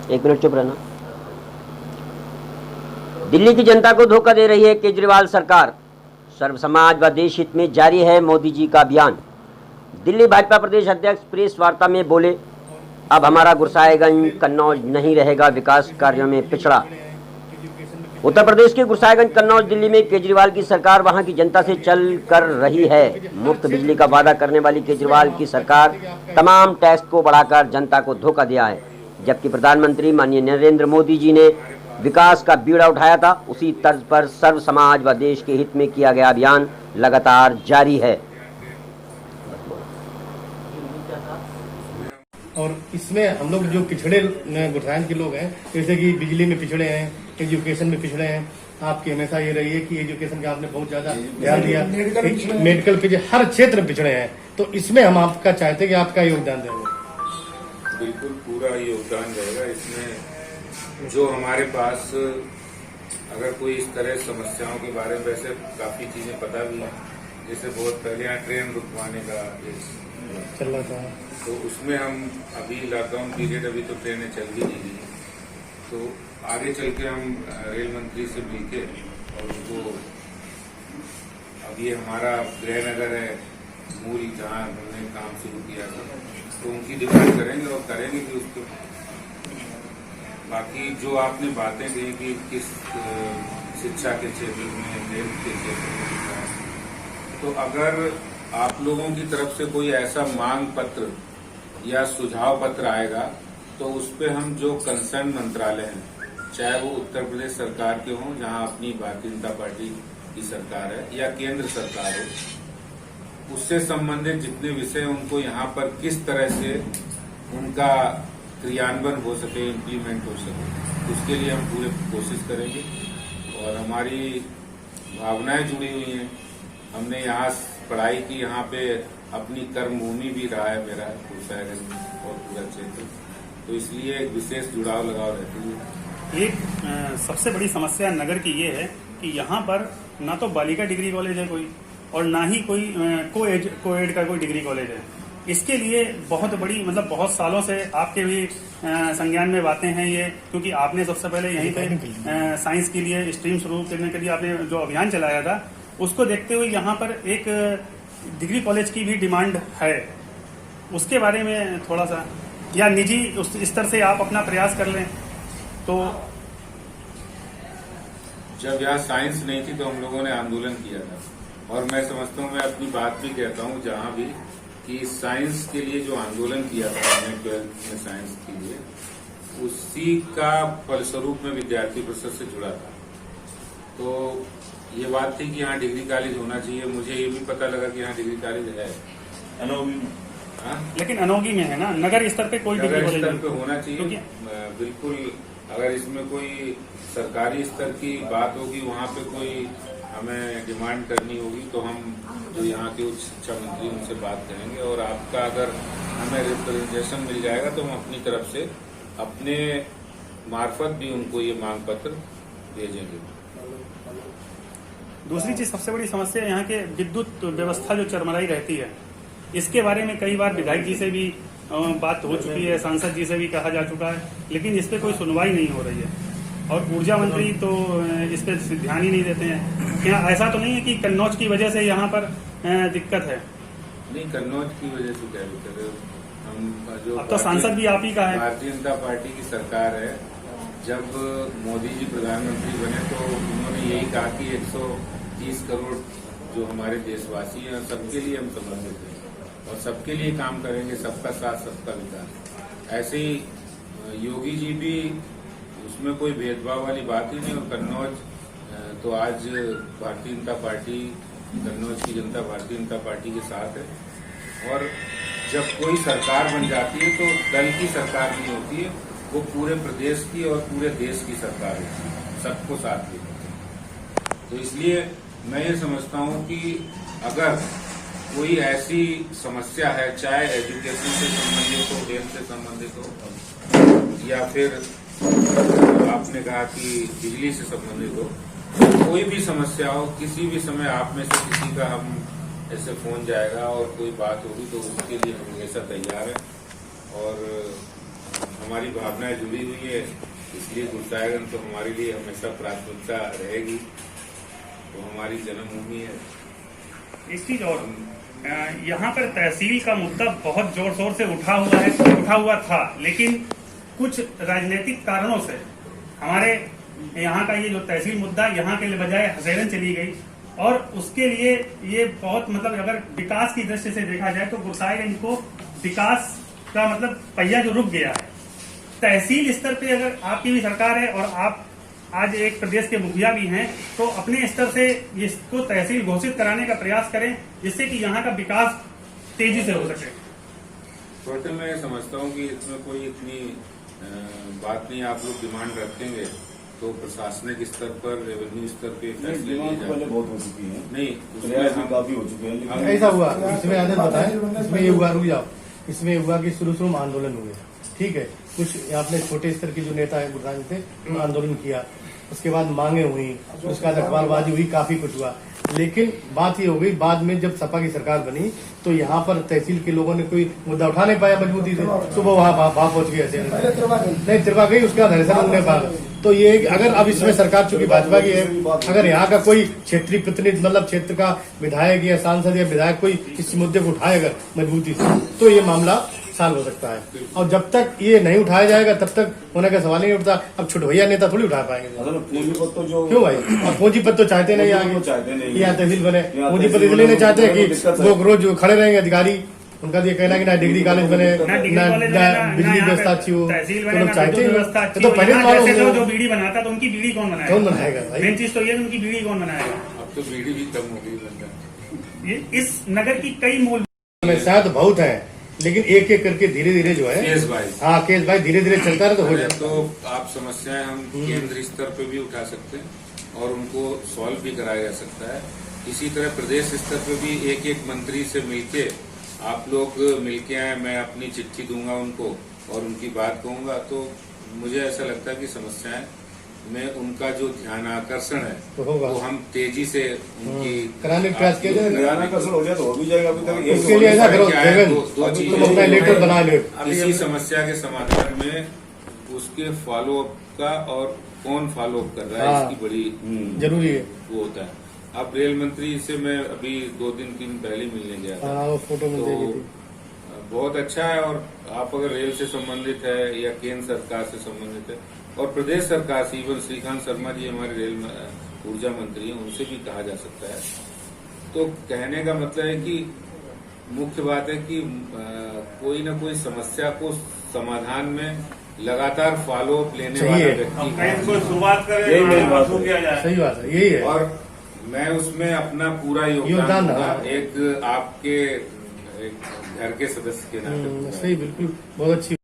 एक मिनट चुप रहना। दिल्ली की जनता को धोखा दे रही है केजरीवाल सरकार, सर्व समाज व देश हित में जारी है मोदी जी का बयान। दिल्ली भाजपा प्रदेश अध्यक्ष प्रेस वार्ता में बोले, अब हमारा गुरसाहिबगंज कन्नौज नहीं रहेगा विकास कार्यों में पिछड़ा। उत्तर प्रदेश के गुरसाहिबगंज कन्नौज दिल्ली में केजरीवाल की सरकार वहां की जनता से चल कर रही है। मुफ्त बिजली का वादा करने वाली केजरीवाल की सरकार तमाम टैक्स को बढ़ाकर जनता को धोखा दिया है। जबकि प्रधानमंत्री माननीय नरेंद्र मोदी जी ने विकास का बीड़ा उठाया था, उसी तर्ज पर सर्व समाज व देश के हित में किया गया अभियान लगातार जारी है। और इसमें हम लोग जो पिछड़े गुरसाहिबगंज के लोग हैं, जैसे कि बिजली में पिछड़े हैं, एजुकेशन में पिछड़े हैं, आपकी हमेशा ये रही है कि एजुकेशन का आपने बहुत ज्यादा ध्यान दिया, मेडिकल के हर क्षेत्र में पिछड़े हैं। तो इसमें हम आपका चाहते हैं कि आपका योगदान देंगे। बिल्कुल पूरा योगदान रहेगा इसमें। जो हमारे पास अगर कोई इस तरह समस्याओं के बारे में वैसे काफी चीजें पता भी है, जैसे बहुत पहले यहाँ ट्रेन रुकवाने का चल रहा था, तो उसमें हम अभी लॉकडाउन पीरियड अभी तो ट्रेनें चल ही नहीं रही, तो आगे चल के हम रेल मंत्री से मिलके और उनको, अब ये हमारा गृहनगर है मूल जहाँ हमने काम शुरू किया था, तो उनकी डिमांड करेंगे और करेंगे कि उसको। बाकी जो आपने बातें कही कि किस शिक्षा के क्षेत्र में, हेल्थ के क्षेत्र में, तो अगर आप लोगों की तरफ से कोई ऐसा मांग पत्र या सुझाव पत्र आएगा तो उस पर हम जो कंसर्न मंत्रालय हैं, चाहे वो उत्तर प्रदेश सरकार के हों जहां अपनी भारतीय जनता पार्टी की सरकार है, या केंद्र सरकार हो, उससे संबंधित जितने विषय उनको यहाँ पर किस तरह से उनका क्रियान्वयन हो सके, इम्प्लीमेंट हो सके, उसके लिए हम पूरे कोशिश करेंगे। और हमारी भावनाएं जुड़ी हुई हैं। हमने यहाँ पढ़ाई की, यहाँ पे अपनी कर्मभूमि भी रहा है मेरा गुरसाहिबगंज और पूरा क्षेत्र, तो इसलिए एक विशेष जुड़ाव लगाव रहती है। एक सबसे बड़ी समस्या नगर की ये है कि यहाँ पर ना तो बालिका डिग्री कॉलेज है कोई, और ना ही कोई कोएड का कोई डिग्री कॉलेज है। इसके लिए बहुत बड़ी, मतलब बहुत सालों से आपके भी संज्ञान में बातें हैं ये, क्योंकि आपने सबसे पहले यहीं पे साइंस के लिए स्ट्रीम शुरू करने के लिए आपने जो अभियान चलाया था, उसको देखते हुए यहाँ पर एक डिग्री कॉलेज की भी डिमांड है। उसके बारे में थोड़ा सा, या निजी उस स्तर से आप अपना प्रयास कर लें। तो जब यहाँ साइंस नहीं थी तो हम लोगों ने आंदोलन किया था, और मैं समझता हूँ, मैं अपनी बात भी कहता हूँ जहाँ भी, कि साइंस के लिए जो आंदोलन किया था हमने 12th में साइंस के लिए, उसी का फलस्वरूप में विद्यार्थी परिषद से जुड़ा था। तो ये बात थी कि यहाँ डिग्री कॉलेज होना चाहिए। मुझे ये भी पता लगा कि यहाँ डिग्री कॉलेज है अनोगी में, लेकिन अनोगी में है ना, नगर स्तर पे कोई डिग्री कॉलेज स्तर पे होना चाहिए बिल्कुल। अगर इसमें कोई सरकारी स्तर की बात होगी, वहाँ पे कोई हमें डिमांड करनी होगी, तो हम जो यहाँ के उच्च शिक्षा मंत्री उनसे बात करेंगे, और आपका अगर हमें रिप्रेजेंटेशन मिल जाएगा तो हम अपनी तरफ से अपने मार्फत भी उनको ये मांग पत्र भेजेंगे। दूसरी चीज, सबसे बड़ी समस्या यहाँ के विद्युत व्यवस्था जो चरमराई रहती है, इसके बारे में कई बार विधायक जी से भी बात हो चुकी है, सांसद जी से भी कहा जा चुका है, लेकिन इस पे कोई सुनवाई नहीं हो रही है। और ऊर्जा मंत्री तो इस पे ध्यान ही नहीं देते हैं। क्या ऐसा तो नहीं है कि कन्नौज की वजह से यहाँ पर दिक्कत है? नहीं, कन्नौज की वजह से क्या दिक्कत है? हम जो अब तो सांसद भी आप ही का है, भारतीय जनता पार्टी की सरकार है। जब मोदी जी प्रधानमंत्री बने तो उन्होंने यही कहा कि 130 करोड़ जो हमारे देशवासी हैं, सबके लिए हम समर्पित हैं और सबके लिए काम करेंगे, सबका साथ सबका विकास। ऐसे ही योगी जी भी, उसमें कोई भेदभाव वाली बात ही नहीं। और कन्नौज तो आज भारतीय जनता पार्टी, कन्नौज की जनता भारतीय जनता पार्टी के साथ है। और जब कोई सरकार बन जाती है तो दल की सरकार नहीं होती है, वो पूरे प्रदेश की और पूरे देश की सरकार होती है, सबको साथ लेकर। तो इसलिए मैं ये समझता हूँ कि अगर कोई ऐसी समस्या है, चाहे एजुकेशन से संबंधित हो, हेल्थ से संबंधित हो, या फिर आपने कहा कि बिजली से संबंधित हो, कोई भी समस्या हो, किसी भी समय आप में से किसी का हम ऐसे फोन जाएगा और कोई बात होगी तो उसके लिए हम हमेशा तैयार हैं। और हमारी भावनाएं जुड़ी हुई है, इसलिए गुरसाहिबगंज तो हमारे लिए हमेशा प्राथमिकता रहेगी। तो हमारी जन्मभूमि है। एक चीज और, यहाँ पर तहसील का मुद्दा बहुत जोर शोर से उठा हुआ था, लेकिन कुछ राजनीतिक कारणों से हमारे यहाँ का ये जो तहसील मुद्दा यहाँ के बजाय हसैरन चली गई, और उसके लिए ये बहुत मतलब अगर विकास की दृष्टि से देखा जाए तो गुरसाहिबगंज को विकास का मतलब पहिया जो रुक गया है। तहसील स्तर पे अगर आपकी भी सरकार है और आप आज एक प्रदेश के मुखिया भी हैं, तो अपने स्तर से इसको तहसील घोषित कराने का प्रयास करें, जिससे कि यहाँ का विकास तेजी से हो सके। टोटल मैं समझता हूँ कि इसमें कोई इतनी बात नहीं। आप लोग डिमांड रखेंगे तो प्रशासनिक स्तर पर, रेवेन्यू स्तर पे फैसले लिए जाए। पहले बहुत हो चुकी है, नहीं, प्रयास भी उसमें काफी हो चुके हैं, लेकिन ऐसा हुआ इसमें आदत बताएं, इसमें ये हुआ, रुक जाओ, इसमें हुआ कि शुरू में आंदोलन हुए, ठीक है, कुछ अपने छोटे स्तर के जो नेता है गुरसाहिबगंज थे उन्होंने आंदोलन किया, उसके बाद मांगे हुई, उसके बाद अखबारबाजी हुई, काफी कुछ हुआ। लेकिन बात ये हो गई बाद में जब सपा की सरकार बनी तो यहाँ पर तहसील के लोगों ने कोई मुद्दा उठा नहीं पाया मजबूती से, सुबह वहाँ पहुंच गए ऐसे नहीं तिरवा गई, उसके बाद हरिशन उन्होंने पाया। तो ये अगर अब इसमें सरकार चूंकि भाजपा की है, अगर यहाँ का कोई क्षेत्रीय प्रतिनिधि मतलब क्षेत्र का विधायक या सांसद या विधायक कोई इस मुद्दे को उठाएगा मजबूती से, तो ये मामला साल हो सकता है। और जब तक ये नहीं उठाया जाएगा तब तक होने का सवाल नहीं उठता। अब छुटभैया नेता थोड़ी उठा पाएंगे, असल पूंजीपत तो जो क्यों भाई? और पूंजीपत तो चाहते नहीं आगे, चाहते नहीं, यहाँ तहसील बने, यहाँ पूंजीपत तहसील इसलिए नहीं चाहते बने, कि दिक्कत है। लोग रोज खड़े रहेंगे अधिकारी, उनका ये कहना है कि ना डिग्री कॉलेज बने, ना बिजली व्यवस्था अच्छी हो, तो लोग चाहते हैं। तो पहले जो जो बीड़ी बनाता तो उनकी बीड़ी कौन बनाएगा? कौन बनाएगा भाई? मेन चीज तो ये उनकी बीड़ी कौन बनाएगा? अब तो बीड़ी भी कम हो गई बनता। ये इस नगर की कई मूल शायद बहुत है, लेकिन एक एक करके धीरे धीरे जो है केस वाइज। हाँ केस भाई धीरे धीरे चलता रहे तो हो जाए। तो आप समस्याएं हम केंद्र स्तर पे भी उठा सकते हैं और उनको सॉल्व भी कराया जा सकता है। इसी तरह प्रदेश स्तर पे भी एक एक मंत्री से मिलके आप लोग मिलके आए, मैं अपनी चिट्ठी दूंगा उनको और उनकी बात कहूंगा। तो मुझे ऐसा लगता है कि समस्याएं में उनका जो ध्यान आकर्षण है तो होगा, वो हम तेजी से उनकी कराने का प्रयास किया जाए। ध्यान आकर्षण हो जाए तो हो भी जाएगा। अभी तक एक उसके लिए ऐसा करो क्या है, देवेंद्र, दो चीजें तुम अपना लेटर बना लो। किसी समस्या के समाधान में उसके फॉलो अप का और कौन फॉलो अप कर रहा है, हाँ। इसकी बड़ी जरूरी है। वो होता है। अब रेल मंत्री से मैं अभी 2-3 दिन पहले मिलने गया था, हाँ वो फोटो में देखी तो थी। बहुत अच्छा है। और आप अगर रेल से संबंधित है या केंद्र सरकार से संबंधित है और प्रदेश सरकार से, इवन श्रीकांत शर्मा जी हमारे रेल ऊर्जा मंत्री हैं, उनसे भी कहा जा सकता है। तो कहने का मतलब है कि मुख्य बात है कि कोई न कोई समस्या को समाधान में लगातार फॉलो अप लेने सही वाला है। व्यक्ति शुरुआत यही मेरी बात है। किया जाए। सही बात है, यही है। और मैं उसमें अपना पूरा योगदान योगदान दूंगा, हाँ। एक आपके एक घर के सदस्य के नाते। सही, बिल्कुल बहुत अच्छी